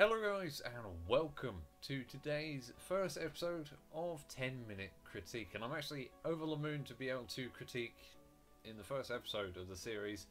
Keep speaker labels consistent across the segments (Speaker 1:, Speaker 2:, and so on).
Speaker 1: Hello guys and welcome to today's first episode of 10-Minute Critique, and I'm actually over the moon to be able to critique in the first episode of the series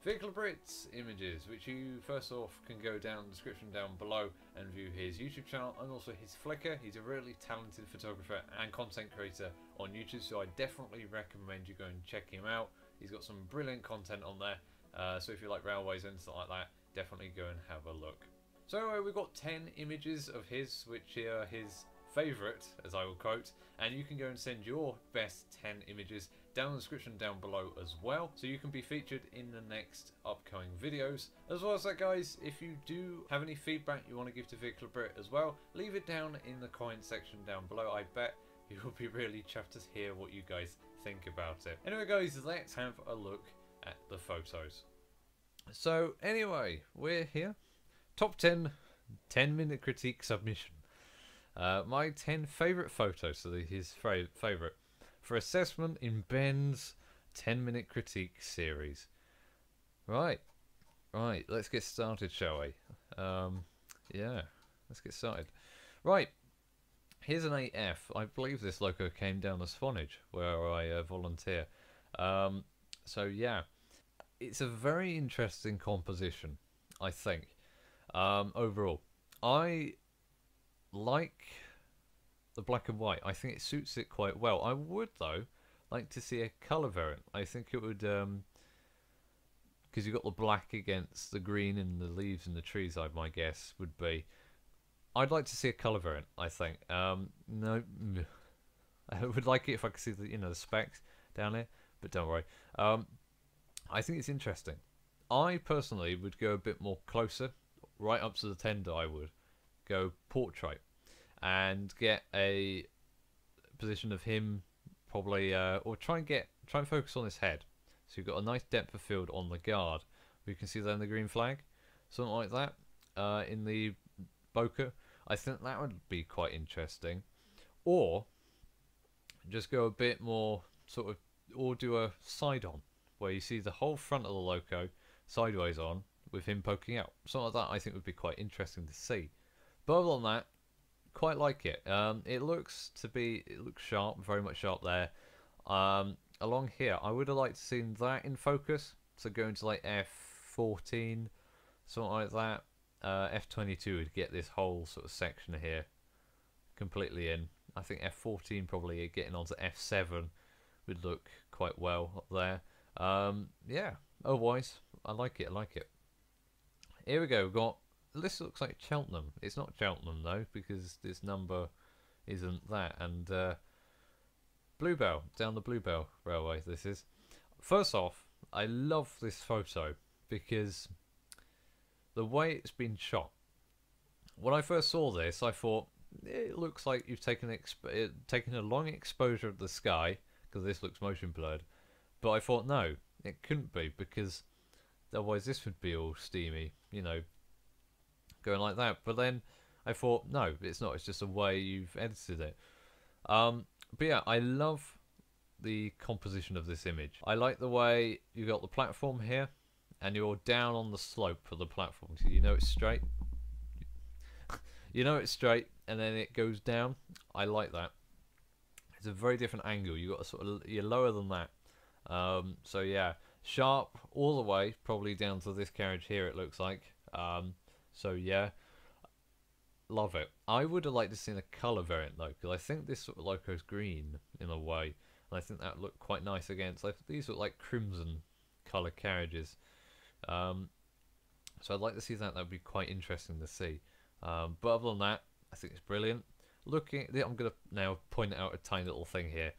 Speaker 1: VehicularBrit's images, which you first off can go down the description down below and view his YouTube channel and also his Flickr. He's a really talented photographer and content creator on YouTube, so I definitely recommend you go and check him out. He's got some brilliant content on there, so if you like railways and stuff like that, definitely go and have a look. So we've got 10 images of his, which are his favourite, as I will quote, and you can go and send your best 10 images down in the description down below as well, so you can be featured in the next upcoming videos. As well as that, guys, if you do have any feedback you want to give to VehicularBrit as well, leave it down in the comment section down below. I bet you will be really chuffed to hear what you guys think about it. Anyway guys, let's have a look at the photos. So anyway, we're here. Top 10 10-minute critique submission. My 10 favourite photos, so his favourite, for assessment in Ben's 10-minute critique series. Right, let's get started, shall we? Yeah, let's get started. Right, here's an 8F. I believe this logo came down as Swanage, where I volunteer. So yeah, it's a very interesting composition, I think. Overall, I like the black and white. I think it suits it quite well. I would, though, like to see a colour variant. I think it would, because you've got the black against the green and the leaves and the trees, my guess would be. I'd like to see a colour variant, I think. No, I would like it if I could see the specs down here, but don't worry. I think it's interesting. I personally would go a bit more closer, right up to the tender. I would go portrait and get a position of him, probably, or try and focus on his head. So you've got a nice depth of field on the guard. You can see there in the green flag, something like that, in the bokeh. I think that would be quite interesting. Or just go a bit more sort of, or do a side on, where you see the whole front of the logo sideways on, with him poking out. Something like that I think would be quite interesting to see. But other than that, quite like it. It looks sharp, very much sharp there. Along here, I would have liked to seen that in focus. So going to like F14, something like that. F22 would get this whole sort of section here completely in. I think F14 probably getting onto F7 would look quite well up there. Yeah, otherwise, I like it. Here we go, we've got, this looks like Cheltenham. It's not Cheltenham though, because this number isn't that. And Bluebell, down the Bluebell Railway this is. First off, I love this photo because the way it's been shot. When I first saw this, I thought, it looks like you've taken a long exposure of the sky, because this looks motion blurred. But I thought, no, it couldn't be, because otherwise this would be all steamy, going like that. But then I thought, no, it's not. It's just the way you've edited it. But yeah, I love the composition of this image. I like the way you got the platform here, and you're down on the slope of the platform, so it's straight. It's straight, and then it goes down. I like that. It's a very different angle. You got you're lower than that. So yeah, sharp all the way, probably down to this carriage here, it looks like. So yeah, love it. I would have liked to see a colour variant though, because I think this sort of logo's green in a way, and I think that would look quite nice against, these look like crimson colour carriages. So I'd like to see that. That would be quite interesting to see. But other than that, I think it's brilliant. I'm going to now point out a tiny little thing here.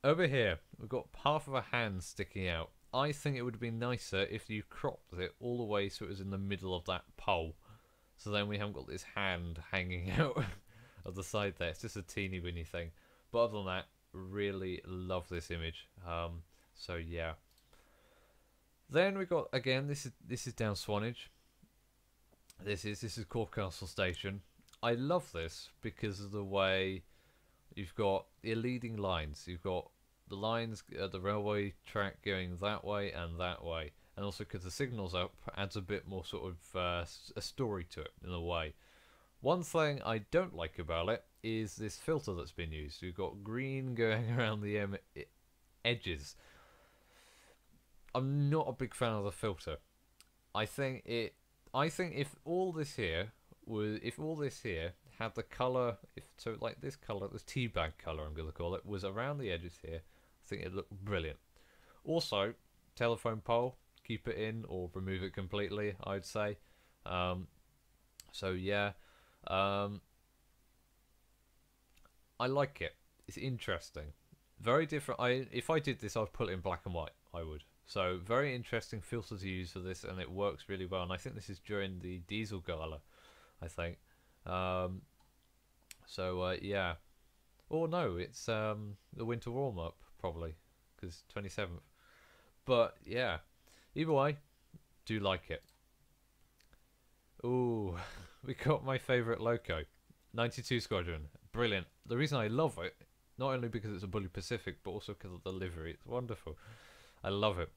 Speaker 1: Over here, we've got half of a hand sticking out. I think it would have been nicer if you cropped it all the way so it was in the middle of that pole. So then we haven't got this hand hanging out of the side there. It's just a teeny weeny thing. But other than that, really love this image. So yeah. Then we got, again, this is down Swanage. This is Corfe Castle Station. I love this because of the way you've got your leading lines. You've got the lines, the railway track going that way and that way, and also because the signal's up, adds a bit more sort of a story to it in a way. One thing I don't like about it is this filter that's been used. You've got green going around the edges. I'm not a big fan of the filter. I think if all this here had the color, like this color, this tea bag color, I'm gonna call it, was around the edges here, I think it'd look brilliant. Also, telephone pole, keep it in or remove it completely, I'd say. So yeah. I like it. It's interesting. Very different. If I did this, I'd put it in black and white. I would. So very interesting filter to use for this, and it works really well. And I think this is during the diesel gala, I think. Yeah. Or no, it's the winter warm up probably, because 27th. But yeah, either way, do like it. Ooh. We got my favourite loco, 92 Squadron. Brilliant. The reason I love it, not only because it's a Bully Pacific, but also because of the livery. It's wonderful. I love it.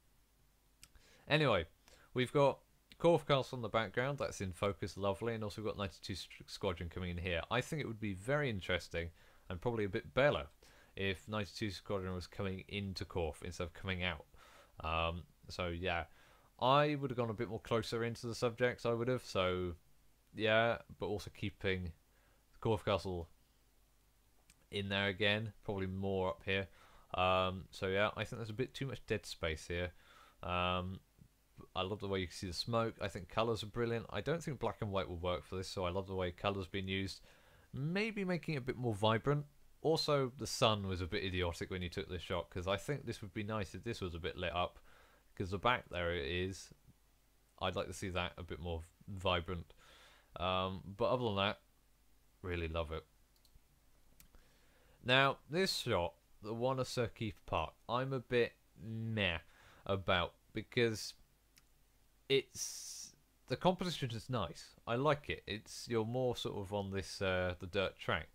Speaker 1: Anyway, we've got Corf Castle in the background. That's in focus, lovely. And also got 92 Squadron coming in here. I think it would be very interesting and probably a bit better if 92 Squadron was coming into Corf instead of coming out. So yeah, I would have gone a bit more closer into the subjects, I would have. So yeah, but also keeping Corf Castle in there again, probably more up here. So yeah, I think there's a bit too much dead space here. I love the way you can see the smoke. I think colours are brilliant. I don't think black and white will work for this, so I love the way colours been used. Maybe making it a bit more vibrant. Also, the sun was a bit idiotic when you took this shot, because I think this would be nice if this was a bit lit up, because the back there it is. I'd like to see that a bit more vibrant. But other than that, really love it. Now, this shot, the one of Sir Keith Park, I'm a bit meh about, because the composition is nice. I like it. You're more sort of on this the dirt track,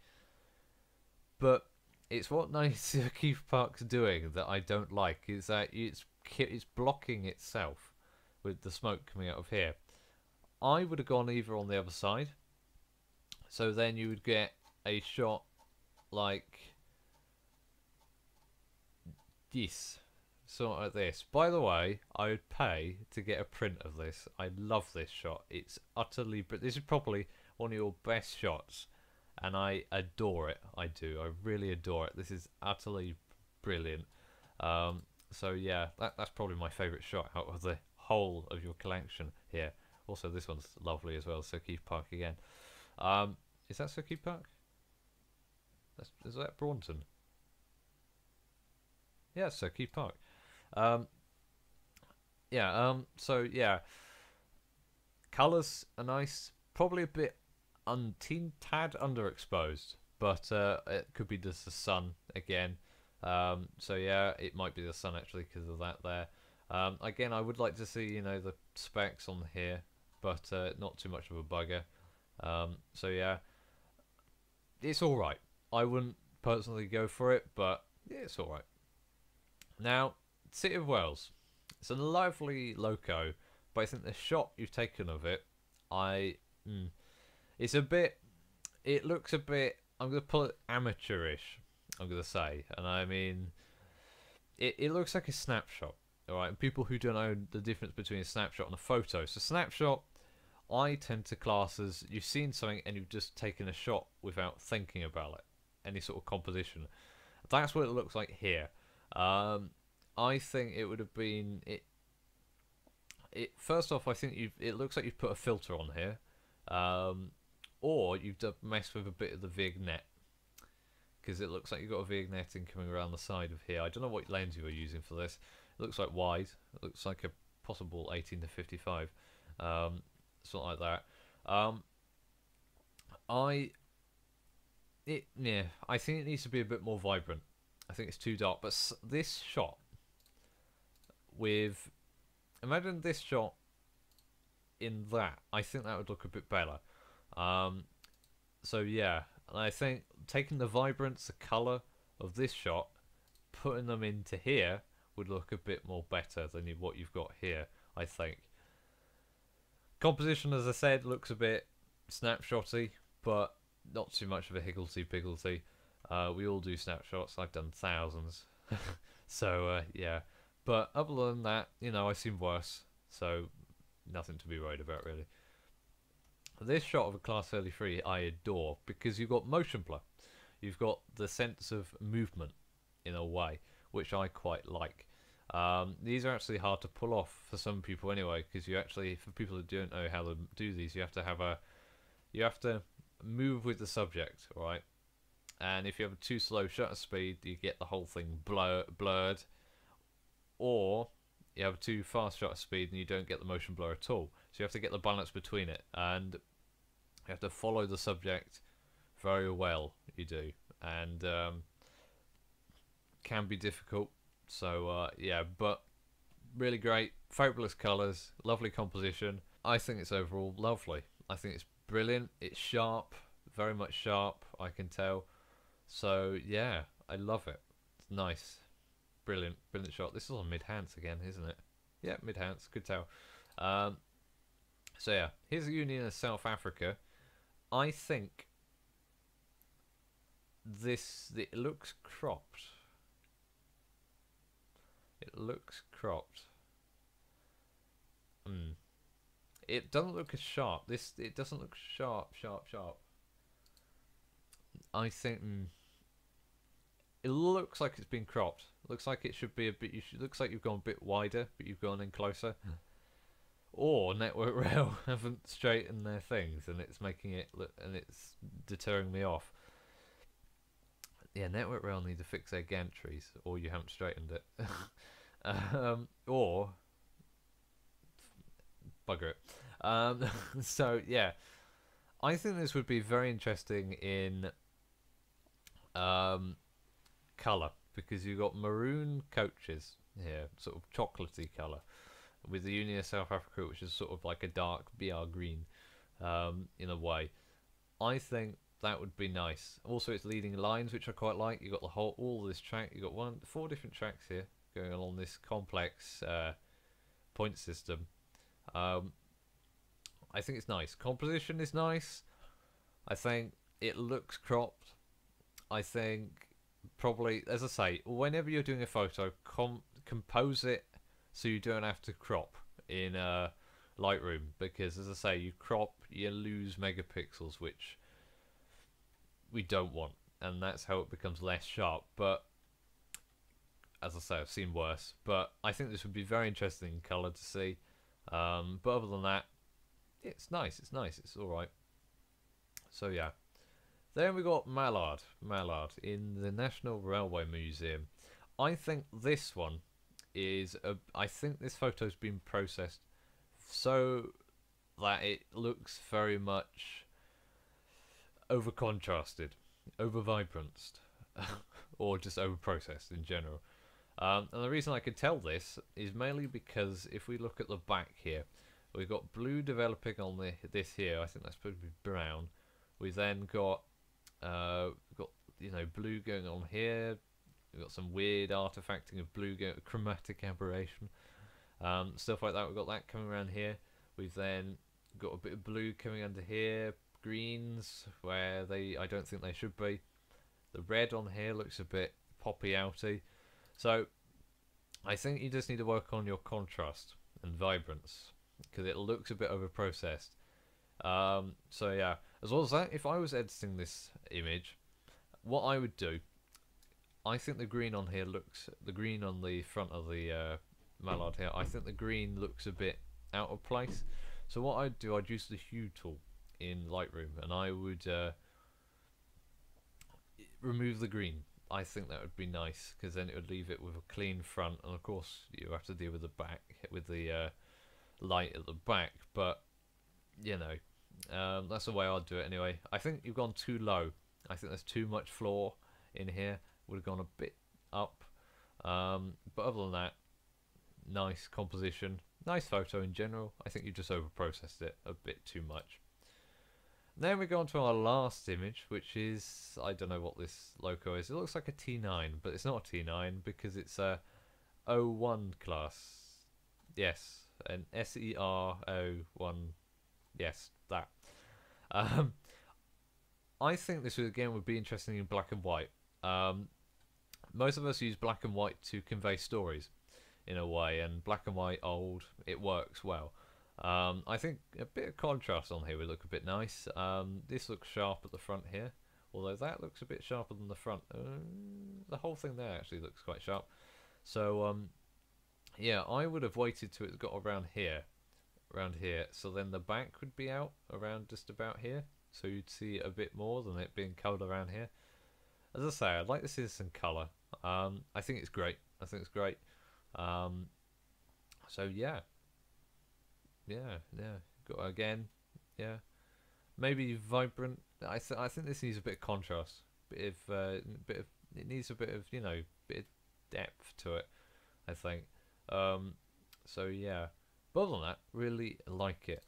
Speaker 1: but it's what Sir Keith Park's doing that I don't like. Is that it's blocking itself with the smoke coming out of here. I would have gone either on the other side, so then you would get a shot like this, sort of like this. By the way, I would pay to get a print of this. I love this shot. It's utterly, but this is probably one of your best shots, and I adore it. I do. I really adore it. This is utterly brilliant. So yeah, that's probably my favourite shot out of the whole of your collection here. Also, this one's lovely as well, Sir Keith Park again. Is that Sir Keith Park? Is that Braunton? Yeah, Sir Keith Park. So yeah, colours are nice. Probably a bit tad underexposed, but it could be just the sun again. So yeah, it might be the sun actually because of that there. Again, I would like to see, the specs on here, but not too much of a bugger. So yeah, it's alright. I wouldn't personally go for it, but yeah, it's alright. Now, City of Wales. It's a lovely loco, but I think the shot you've taken of it, it's a bit, it looks a bit, I'm going to put it amateurish, I'm going to say. And I mean, it looks like a snapshot. Alright, and people who don't know the difference between a snapshot and a photo. So snapshot, I tend to class as you've seen something and you've just taken a shot without thinking about it, any sort of composition. That's what it looks like here. I think it would have been first off, I think it looks like you've put a filter on here, or you've messed with a bit of the vignette, because it looks like you've got a vignetting coming around the side of here. I don't know what lens you were using for this. It looks like wide. It looks like a possible 18 to 55, something like that. I think it needs to be a bit more vibrant. I think it's too dark. But this shot imagine this shot in that. I think that would look a bit better. So yeah, and I think taking the vibrance, the colour of this shot, putting them into here would look a bit more better than what you've got here I think. Composition, as I said, looks a bit snapshotty, but not too much of a higgledy-piggledy. We all do snapshots. I've done thousands. So, yeah. But other than that, you know, I've seen worse. So, nothing to be worried about, really. This shot of a Class 33 I adore because you've got motion blur. You've got the sense of movement in a way, which I quite like. These are actually hard to pull off for some people anyway, because you actually, for people who don't know how to do these, you have to move with the subject, right? And if you have a too slow shutter speed, you get the whole thing blurred, or you have a too fast shutter speed and you don't get the motion blur at all. So you have to get the balance between it, and you have to follow the subject very well. You do, and can be difficult. So yeah, but really great, fabulous colours, lovely composition. I think it's overall lovely. I think it's brilliant. It's sharp, very much sharp, I can tell. So yeah, I love it. It's nice, brilliant shot. This is on mid-hands again, isn't it? Yeah, mid-hands, could tell. So yeah, here's the Union of South Africa. I think it looks cropped. It looks cropped. It doesn't look as sharp. It doesn't look sharp. I think it looks like it's been cropped. Looks like it should be a bit. Looks like you've gone a bit wider, but you've gone in closer. Or Network Rail haven't straightened their things, and it's making it look, and it's deterring me off. Yeah, Network Rail need to fix their gantries, or you haven't straightened it. Or bugger it. So yeah, I think this would be very interesting in colour, because you've got maroon coaches here, sort of chocolatey colour, with the Union of South Africa, which is sort of like a dark BR green, in a way. I think that would be nice. Also, it's leading lines, which I quite like. You got all this track. You got 4 different tracks here going along this complex point system. I think it's nice. Composition is nice. I think it looks cropped. I think probably, as I say, whenever you're doing a photo, compose it so you don't have to crop in Lightroom, because as I say, you crop, you lose megapixels, which we don't want, and that's how it becomes less sharp. But as I say, I've seen worse, but I think this would be very interesting in colour to see. But other than that, it's nice, it's alright. So yeah, then we got Mallard in the National Railway Museum. I think this one is I think this photo's been processed so that it looks very much over contrasted, over vibranced, or just over processed in general. And the reason I can tell this is mainly because if we look at the back here, we've got blue developing on this here. I think that's supposed to be brown. We've then got blue going on here. We've got some weird artifacting of blue, chromatic aberration, stuff like that. We've got that coming around here. We've then got a bit of blue coming under here, greens where I don't think they should be. The red on here looks a bit poppy outy. So I think you just need to work on your contrast and vibrance, because it looks a bit over processed. So yeah, as well as that, if I was editing this image, what I would do, I think the green on here the green on the front of the Mallard here, I think the green looks a bit out of place. So what I'd do, I'd use the hue tool in Lightroom, and I would remove the green. I think that would be nice, because then it would leave it with a clean front, and of course you have to deal with the back, with the light at the back, but you know, that's the way I'd do it anyway. I think you've gone too low. I think there's too much floor in here. Would have gone a bit up, but other than that, nice composition, nice photo in general. I think you just over processed it a bit too much. Then we go on to our last image, which is, I don't know what this loco is. It looks like a T9, but it's not a T9 because it's a 01 class. Yes, an SERO1. Yes, that. Um, I think this again would be interesting in black and white. Most of us use black and white to convey stories in a way, and black and white old, it works well. I think a bit of contrast on here would look a bit nice. This looks sharp at the front here, although that looks a bit sharper than the front. The whole thing there actually looks quite sharp. So yeah, I would have waited till it got around here, so then the back would be out around just about here, so you'd see a bit more than it being coloured around here. As I say, I'd like to see this in colour. I think it's great. So yeah, got again, yeah, maybe vibrant. I think this needs a bit of contrast, it needs a bit of bit of depth to it, I think. So yeah, but other than that, really like it.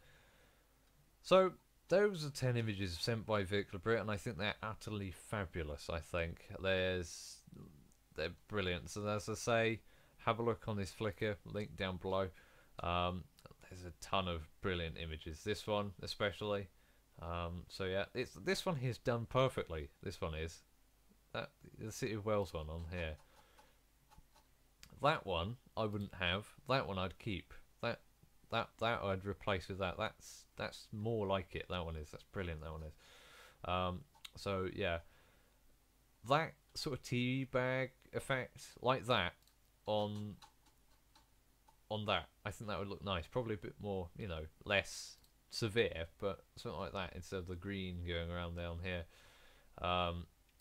Speaker 1: So those are 10 images sent by VehicularBrit, and I think they're utterly fabulous. I think they're brilliant. So as I say, have a look on this Flickr, link down below. There's a ton of brilliant images. This one especially. So yeah, this one here's done perfectly. This one is the City of Wales one on here. That one I wouldn't have. That one I'd keep. That I'd replace with that. That's more like it. That one is. That's brilliant. That one is. So yeah, that sort of tea bag effect like that on that, I think that would look nice. Probably a bit more, less severe, but something like that instead of the green going around down here.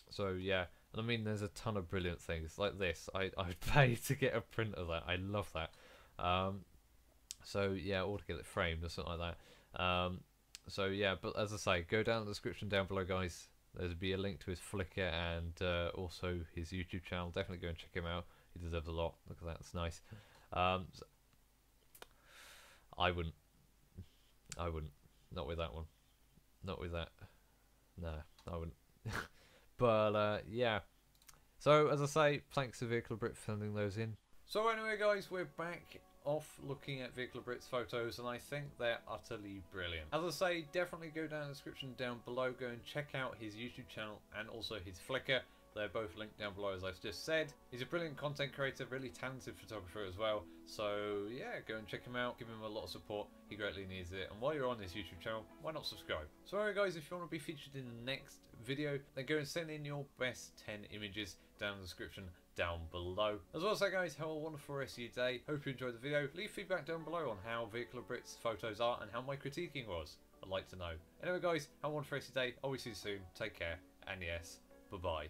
Speaker 1: So yeah, and I mean, there's a ton of brilliant things like this. I would pay to get a print of that. I love that. So yeah, or to get it framed or something like that. So yeah, but as I say, go down in the description down below, guys. There's be a link to his Flickr and also his YouTube channel. Definitely go and check him out. He deserves a lot. Look at that, it's nice. So I wouldn't. Not with that one. Not with that. Nah, I wouldn't. But yeah. So as I say, thanks to VehicularBrit for sending those in. So anyway, guys, we're back off looking at VehicularBrit's photos, and I think they're utterly brilliant. As I say, definitely go down in the description down below. Go and check out his YouTube channel and also his Flickr. They're both linked down below, as I've just said. He's a brilliant content creator, really talented photographer as well. So yeah, go and check him out. Give him a lot of support. He greatly needs it. And while you're on his YouTube channel, why not subscribe? So anyway, guys, if you want to be featured in the next video, then go and send in your best 10 images down in the description down below. As well as that, guys, have a wonderful rest of your day. Hope you enjoyed the video. Leave feedback down below on how VehicularBrit's photos are and how my critiquing was. I'd like to know. Anyway, guys, have a wonderful rest of your day. I'll see you soon. Take care. And yes, bye-bye.